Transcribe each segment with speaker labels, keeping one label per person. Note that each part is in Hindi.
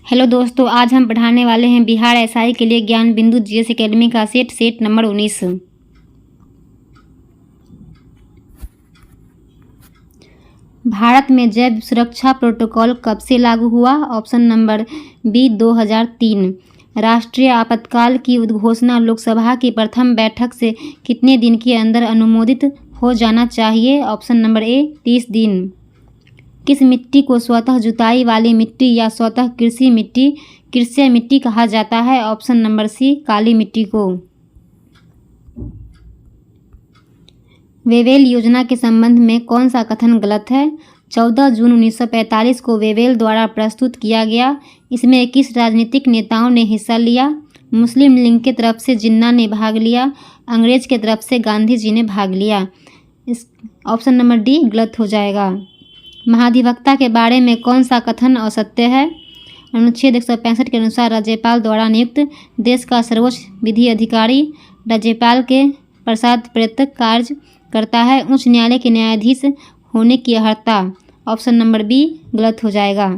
Speaker 1: हेलो दोस्तों, आज हम पढ़ाने वाले हैं बिहार एसआई के लिए ज्ञान बिंदु जीएस एकेडमी का सेट नंबर 19। भारत में जैव सुरक्षा प्रोटोकॉल कब से लागू हुआ? Option number B 2003। राष्ट्रीय आपातकाल की उद्घोषणा लोकसभा की प्रथम बैठक से कितने दिन के अंदर अनुमोदित हो जाना चाहिए? ऑप्शन नंबर ए 30 दिन। किस मिट्टी को स्वतः जुताई वाली मिट्टी या स्वतः कृषि मिट्टी कहा जाता है? ऑप्शन नंबर सी काली मिट्टी को। वेवेल योजना के संबंध में कौन सा कथन गलत है? 14 जून 1945 को वेवेल द्वारा प्रस्तुत किया गया। इसमें किस राजनीतिक नेताओं ने हिस्सा लिया? मुस्लिम लीग के तरफ से जिन्ना ने भाग लिया, अंग्रेज के तरफ से गांधी जी ने भाग लिया। इस ऑप्शन नंबर डी गलत हो जाएगा। महाधिवक्ता के बारे में कौन सा कथन असत्य है? अनुच्छेद 165 के अनुसार राज्यपाल द्वारा नियुक्त देश का सर्वोच्च विधि अधिकारी राज्यपाल के प्रसाद प्रयत्न कार्य करता है। उच्च न्यायालय के न्यायाधीश होने की अर्हता? ऑप्शन नंबर बी गलत हो जाएगा।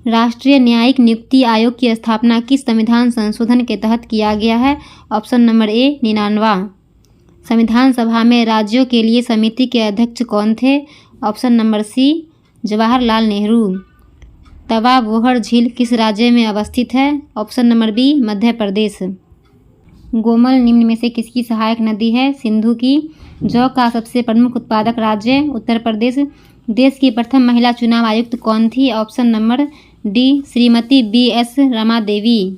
Speaker 1: राष्ट्रीय न्यायिक नियुक्ति आयोग की स्थापना किस संविधान संशोधन के तहत किया गया है? Option number A 99। संविधान सभा में राज्यों के लिए समिति के अध्यक्ष कौन थे? Option number C Jawaharlal Nehru. तवा बोहर झील किस राज्य में अवस्थित है? Option number B Madhya Pradesh. Gomal निम्न में से किसकी सहायक नदी है? सिंधु की। जौ का सबसे प्रमुख उत्पादक राज्य? उत्तर प्रदेश। देश की प्रथम महिला चुनाव आयुक्त कौन थी? ऑप्शन नंबर डी श्रीमती BS रमा देवी।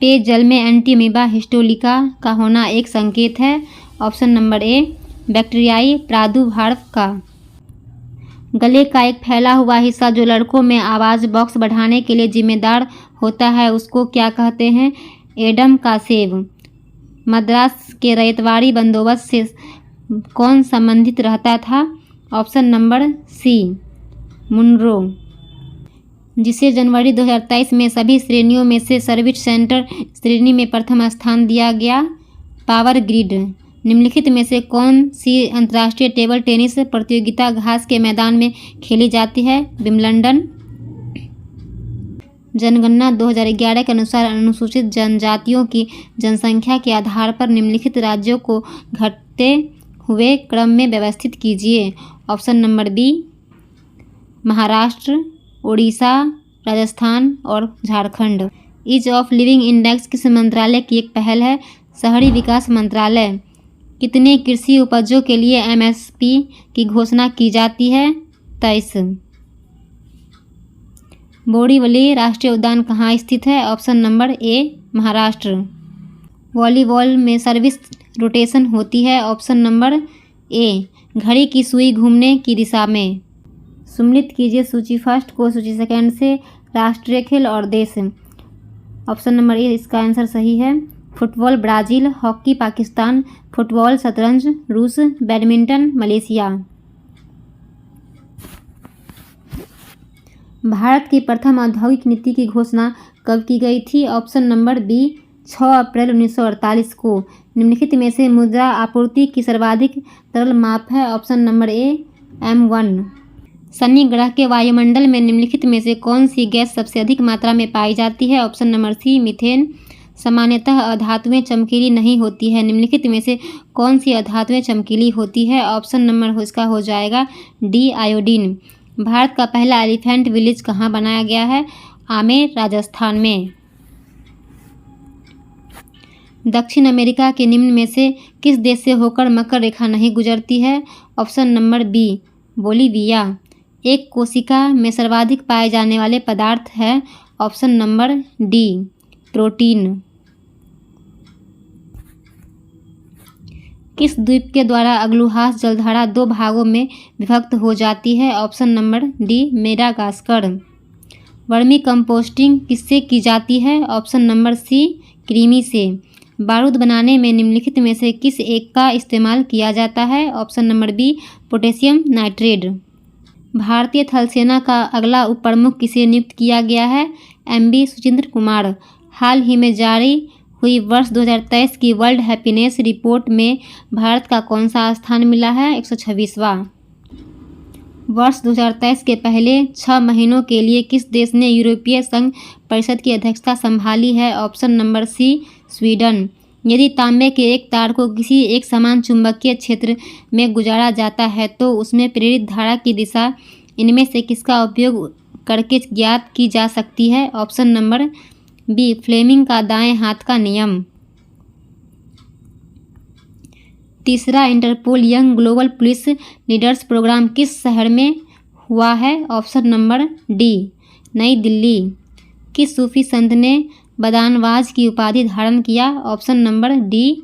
Speaker 1: पेयजल में एंटीमीबा हिस्टोलिका का होना एक संकेत है? ऑप्शन नंबर ए बैक्टीरियाई प्रादुर्भाव का। गले का एक फैला हुआ हिस्सा जो लड़कों में आवाज़ बॉक्स बढ़ाने के लिए जिम्मेदार होता है उसको क्या कहते हैं? एडम का सेब। मद्रास के रैयतवाड़ी बंदोबस्त से कौन संबंधित रहता था? Option number C Munro. जिसे जनवरी 2023 में सभी श्रेणियों में से सर्विस सेंटर श्रेणी में प्रथम स्थान दिया गया? Power grid. निम्नलिखित में से कौन सी अंतर्राष्ट्रीय टेबल टेनिस प्रतियोगिता घास के मैदान में खेली जाती है? विंबलडन। जनगणना 2011 के अनुसार अनुसूचित जनजातियों की जनसंख्या के आधार पर निम्नलिखित राज्यों को घटते हुए क्रम में व्यवस्थित कीजिए। Option number B Maharashtra, Orissa, Rajasthan और Jharkhand. Ease of living index किस मंत्रालय की एक पहल है? शहरी विकास मंत्रालय। कितने कृषि उपजों के लिए MSP की घोषणा की जाती है? 23। बोरीवली राष्ट्रीय उद्यान कहाँ स्थित है? Option number A Maharashtra. Volleyball में सर्विस रोटेशन होती है? ऑप्शन नंबर ए घड़ी की सुई घूमने की दिशा में। सम्मिलित कीजिए सूची फर्स्ट को सूची सेकंड से। राष्ट्रीय खेल और देश। ऑप्शन नंबर ए इसका आंसर सही है। Football Brazil, hockey Pakistan, football शतरंज रूस, बैडमिंटन मलेशिया। भारत की प्रथम औद्योगिक नीति की घोषणा कब की गई थी? ऑप्शन नंबर बी 6 अप्रैल 1948 को। निम्नलिखित में से मुद्रा आपूर्ति की सर्वाधिक तरल माप है? Option number A M1। Shani ग्रह के वायुमंडल में निम्नलिखित में से कौन सी गैस सबसे अधिक मात्रा में पाई जाती है? Option number C methane. सामान्यतः अधातुएं चमकीली नहीं होती है। निम्नलिखित में से कौन सी अधातुएं चमकीली होती है? ऑप्शन नंबर इसका हो जाएगा डी आयोडीन। भारत का पहला एलिफेंट विलेज कहाँ बनाया गया है? आमेर राजस्थान में। दक्षिण अमेरिका के निम्न में से किस देश से होकर मकर रेखा नहीं गुजरती है? Option number B Bolivia. एक कोशिका में सर्वाधिक पाए जाने वाले पदार्थ है? Option number D protein. किस द्वीप के द्वारा अग्लुहास जलधारा 2 भागों में विभक्त हो जाती है? Option number D Madagascar. Vermi composting किससे की जाती है? ऑप्शन नंबर सी कृमि से। बारूद बनाने में निम्नलिखित में से किस एक का इस्तेमाल किया जाता है? Option number B potassium nitrate. भारतीय थल सेना का अगला उप प्रमुख किसे नियुक्त किया गया है? MB सुचिंद्र कुमार। हाल ही में जारी हुई वर्ष 2023 की वर्ल्ड हैप्पीनेस रिपोर्ट में भारत का कौन सा स्थान मिला है? 126वां। वर्ष 2023 के पहले 6 महीनों के लिए किस देश ने यूरोपीय संघ परिषद की अध्यक्षता संभाली है? Option number C, Sweden. यदि तांबे के एक तार को किसी एक समान चुंबकीय क्षेत्र में गुजारा जाता है तो उसमें प्रेरित धारा की दिशा इनमें से किसका उपयोग करके ज्ञात की जा सकती है? ऑप्शन नंबर बी, फ्लेमिंग का दाएं हाथ का नियम। तीसरा Interpol young global police leaders programme किस शहर में हुआ है? ऑप्शन नंबर डी, नई दिल्ली। किस सूफी संत ने बदानवाज की उपाधि धारण किया? Option number D,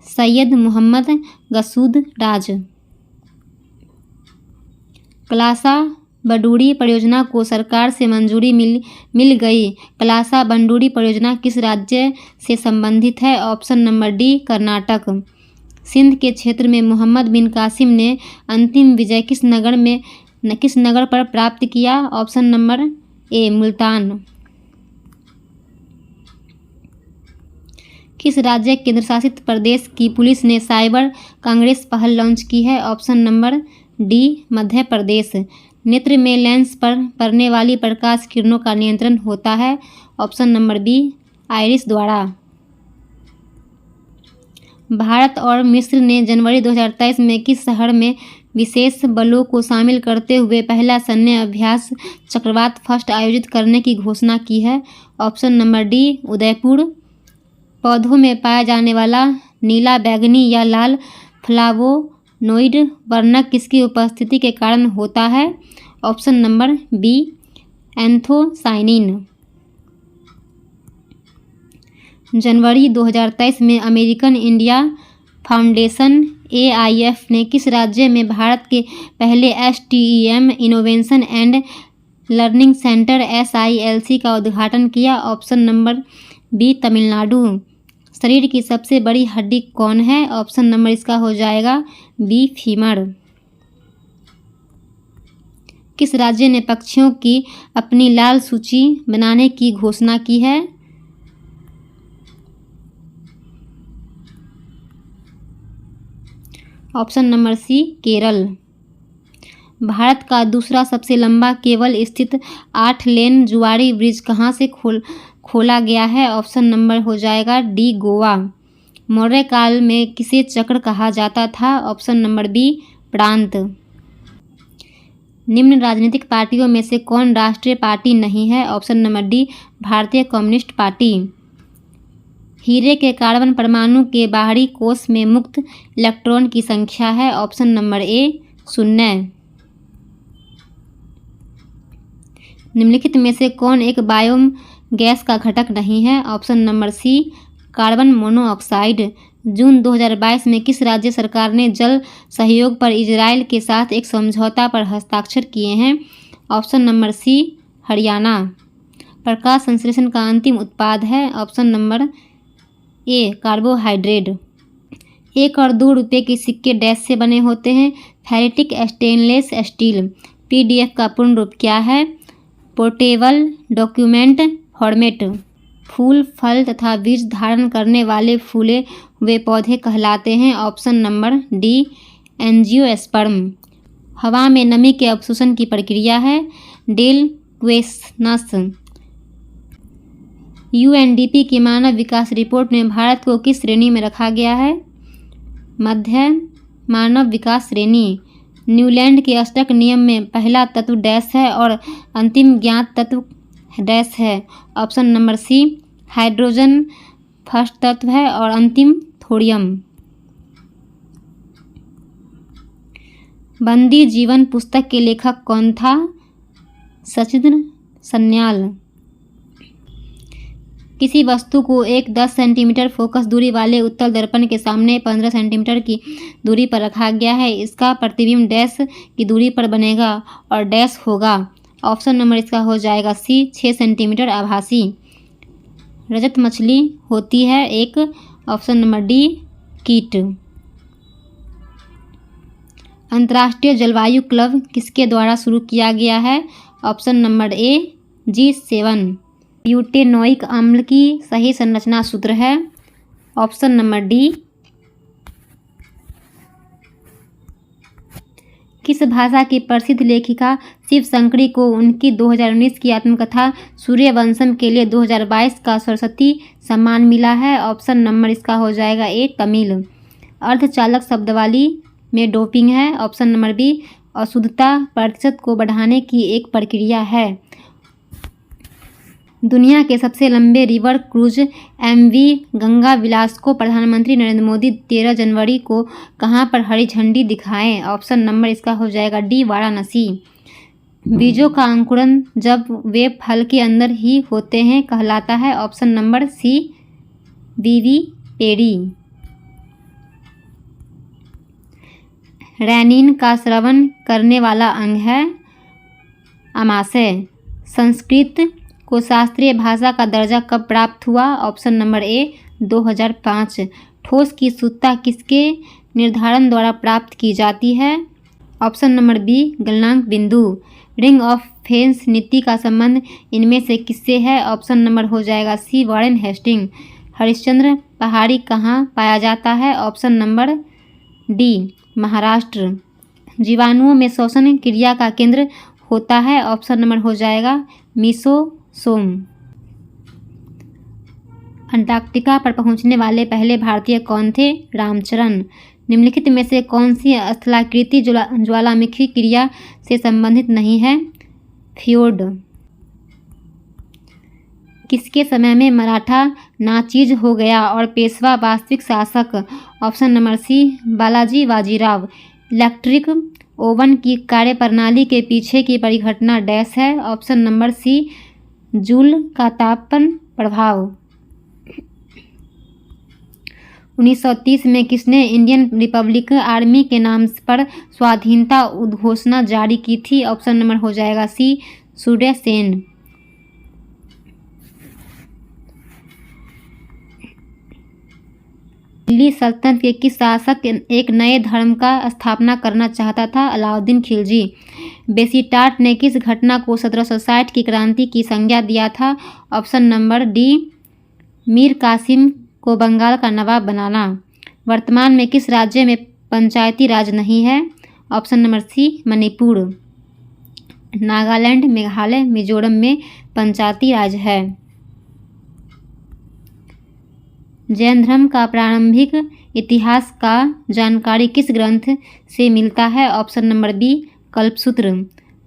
Speaker 1: Syed Mohammad Gasud Raj. Kalasa Banduri परियोजना को सरकार से मंजूरी मिल गई। कलासा बंडूरी परियोजना किस राज्य से संबंधित है? Option number D, Karnataka. Sindh के क्षेत्र में मोहम्मद बिन कासिम ने अंतिम विजय किस नगर पर प्राप्त किया? Option number A, Multan. किस राज्य केंद्रशासित प्रदेश की पुलिस ने साइबर कांग्रेस पहल लॉन्च की है? Option number D, Madhya Pradesh. नेत्र में लेंस पर पड़ने वाली प्रकाश किरणों का नियंत्रण होता है? ऑप्शन नंबर बी, आइरिस द्वारा। भारत और मिस्र ने जनवरी 2023 में किस शहर में विशेष बलों को शामिल करते हुए पहला सैन्य अभ्यास चक्रवात फर्स्ट आयोजित करने की घोषणा की है? Option number D, Udaipur. पौधों में पाया जाने वाला नीला, बैंगनी या लाल फ्लावोनोइड वर्णक किसकी उपस्थिति के कारण होता है? Option number B, anthocyanin. जनवरी 2023 में अमेरिकन इंडिया फाउंडेशन AIF ने किस राज्य में भारत के पहले STEM innovation and learning centre SILC का उद्घाटन किया? Option number B, Tamil Nadu. शरीर की सबसे बड़ी हड्डी कौन है? ऑप्शन नंबर इसका हो जाएगा बी, फीमर। किस राज्य ने पक्षियों की अपनी लाल सूची बनाने की घोषणा की है? Option number C, Kerala. Bharat का दूसरा सबसे लंबा केबल स्थित 8 लेन जुआरी ब्रिज कहाँ से खोला गया है? ऑप्शन नंबर हो जाएगा डी, गोवा। मौर्य काल में किसे चक्र कहा जाता था? ऑप्शन नंबर बी, प्रांत। निम्न राजनीतिक पार्टियों में से कौन राष्ट्रीय पार्टी नहीं है? ऑप्शन नंबर डी, भारतीय कम्युनिस्ट पार्टी। हीरे के कार्बन परमाणु के बाहरी कोश में मुक्त इलेक्ट्रॉन की संख्या है? Option number A, 0। निम्नलिखित में से कौन एक बायोम गैस का घटक नहीं है? Option number C, carbon monoxide. जून 2022 में किस राज्य सरकार ने जल सहयोग पर इजराइल के साथ एक समझौता पर हस्ताक्षर किए हैं? Option number C, Haryana. प्रकाश संश्लेषण का अंतिम उत्पाद है? Option number A, carbohydrate. 1 और 2 रुपये के सिक्के डैश से बने होते हैं? Ferritic stainless steel. PDF का पूर्ण रूप क्या है? Portable document format. फूल, फल तथा बीज धारण करने वाले फूले हुए पौधे कहलाते हैं? Option number D, angiosperm. हवा में नमी के अवशोषण की प्रक्रिया है? डेल क्वेसनस। UNDP की मानव विकास रिपोर्ट में भारत को किस श्रेणी में रखा गया है? मध्य मानव विकास श्रेणी। न्यूलैंड के अष्टक नियम में पहला तत्व डैश है और अंतिम ज्ञात तत्व डैश है? Option number C, hydrogen first तत्व है और अंतिम थोरियम। बंदी जीवन पुस्तक के लेखक कौन था? सचिंद्र सन्याल। किसी वस्तु को एक 10 सेंटीमीटर फोकस दूरी वाले उत्तल दर्पण के सामने 15 सेंटीमीटर की दूरी पर रखा गया है। इसका प्रतिबिंब डैश की दूरी पर बनेगा और डैश होगा? ऑप्शन नंबर इसका हो जाएगा सी, 6 सेंटीमीटर आभासी। रजत मछली होती है एक? ऑप्शन नंबर डी, कीट। अंतर्राष्ट्रीय जलवायु क्लब किसके द्वारा शुरू किया गया है? Option number A, G7। Butanoic अम्ल की सही संरचना सूत्र है ऑप्शन नंबर डी। किस भाषा की प्रसिद्ध लेखिका शिव शंकरी को उनकी 2019 की आत्मकथा सूर्यवंशम के लिए 2022 का सरस्वती सम्मान मिला है? ऑप्शन नंबर इसका हो जाएगा ए तमिल। अर्धचालक शब्दावली में डोपिंग है? Option number B. अशुद्धता प्रतिशत को बढ़ाने की एक प्रक्रिया है। दुनिया के सबसे लंबे रिवर क्रूज MV गंगा विलास को प्रधानमंत्री नरेंद्र मोदी 13 जनवरी को कहां पर हरी झंडी दिखाएं? ऑप्शन नंबर इसका हो जाएगा डी वाराणसी। बीजों का अंकुरण जब वे फल के अंदर ही होते हैं कहलाता है? ऑप्शन नंबर सी विविपेडी। रैनिन का श्रवण करने वाला अंग है आमाशय। संस्कृत को शास्त्रीय भाषा का दर्जा कब प्राप्त हुआ? Option number A 2005। ठोस की शुद्धता किसके निर्धारण द्वारा प्राप्त की जाती है? ऑप्शन नंबर बी गलनांक बिंदु। रिंग ऑफ फेंस नीति का संबंध इनमें से किससे है? ऑप्शन नंबर हो जाएगा सी वॉरेन हेस्टिंग। हरिश्चंद्र पहाड़ी कहाँ पाया जाता है? Option number D Maharashtra. जीवाणुओं में श्वसन क्रिया का केंद्र होता है? ऑप्शन नंबर हो जाएगा मीसोसोम। अंटार्कटिका पर पहुंचने वाले पहले भारतीय कौन थे? रामचरण। निम्नलिखित में से कौन सी स्थलाकृति ज्वालामुखी क्रिया से संबंधित नहीं है? फ्योर्ड। किसके समय में मराठा नाचीज हो गया और पेशवा वास्तविक शासक? Option number C Balaji Bajirao. Electric oven की कार्यप्रणाली के पीछे की परिघटना डैश है? ऑप्शन नंबर सी जूल का तापन प्रभाव। 1930 में किसने इंडियन रिपब्लिक आर्मी के नाम पर स्वाधीनता उद्घोषणा जारी की थी? ऑप्शन नंबर हो जाएगा सी सूर्य सेन। दिल्ली सल्तनत के किस शासक एक नए धर्म का स्थापना करना चाहता था? अलाउद्दीन खिलजी। बेसीटाट ने किस घटना को 1760 की क्रांति की संज्ञा दिया था? Option number D Mir Qasim को बंगाल का नवाब बनाना। वर्तमान में किस राज्य में पंचायती राज नहीं है? Option number C Manipur. Nagaland, Meghalaya, Mizoram में पंचायती राज है। जैन धर्म का प्रारंभिक इतिहास का जानकारी किस ग्रंथ से मिलता है? Option number B Kalpasutra.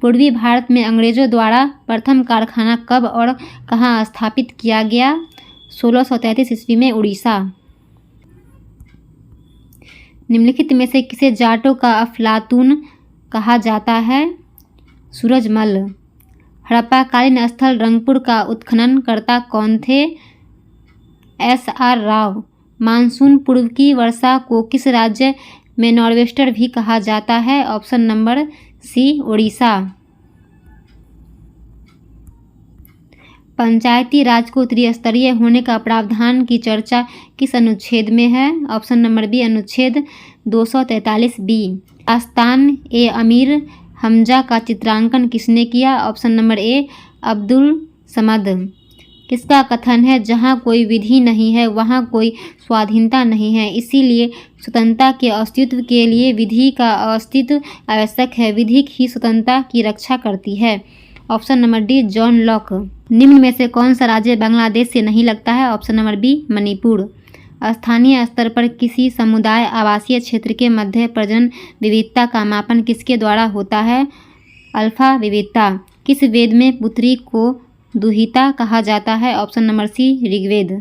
Speaker 1: पूर्वी भारत में अंग्रेजों द्वारा प्रथम कारखाना कब और कहाँ स्थापित किया गया? 1633 ईस्वी में उड़ीसा। निम्नलिखित में से किसे जाटों का अफलातून कहा जाता है? सूरजमल। हड़प्पाकालीन स्थल रंगपुर का उत्खननकर्ता कौन थे? SR राव। मानसून पूर्व की वर्षा को किस राज्य में नॉर्वेस्टर भी कहा जाता है? Option number C Orissa. Panchayati Raj को त्रिस्तरीय होने का प्रावधान की चर्चा किस अनुच्छेद में है? ऑप्शन नंबर बी अनुच्छेद 243 बी। आस्तान ए अमीर हमजा का चित्रांकन किसने किया? Option number A Abdul Samad. किसका कथन है जहाँ कोई विधि नहीं है वहाँ कोई स्वाधीनता नहीं है, इसीलिए स्वतंत्रता के अस्तित्व के लिए विधि का अस्तित्व आवश्यक है, विधि ही स्वतंत्रता की रक्षा करती है? Option number D John Locke. निम्न में से कौन सा राज्य बांग्लादेश से नहीं लगता है? Option number B Manipur. स्थानीय स्तर पर किसी समुदाय आवासीय क्षेत्र के मध्य प्रजनन विविधता का मापन किसके द्वारा होता है? अल्फा विविधता। किस वेद में पुत्री को दुहिता कहा जाता है? Option number C Rigveda.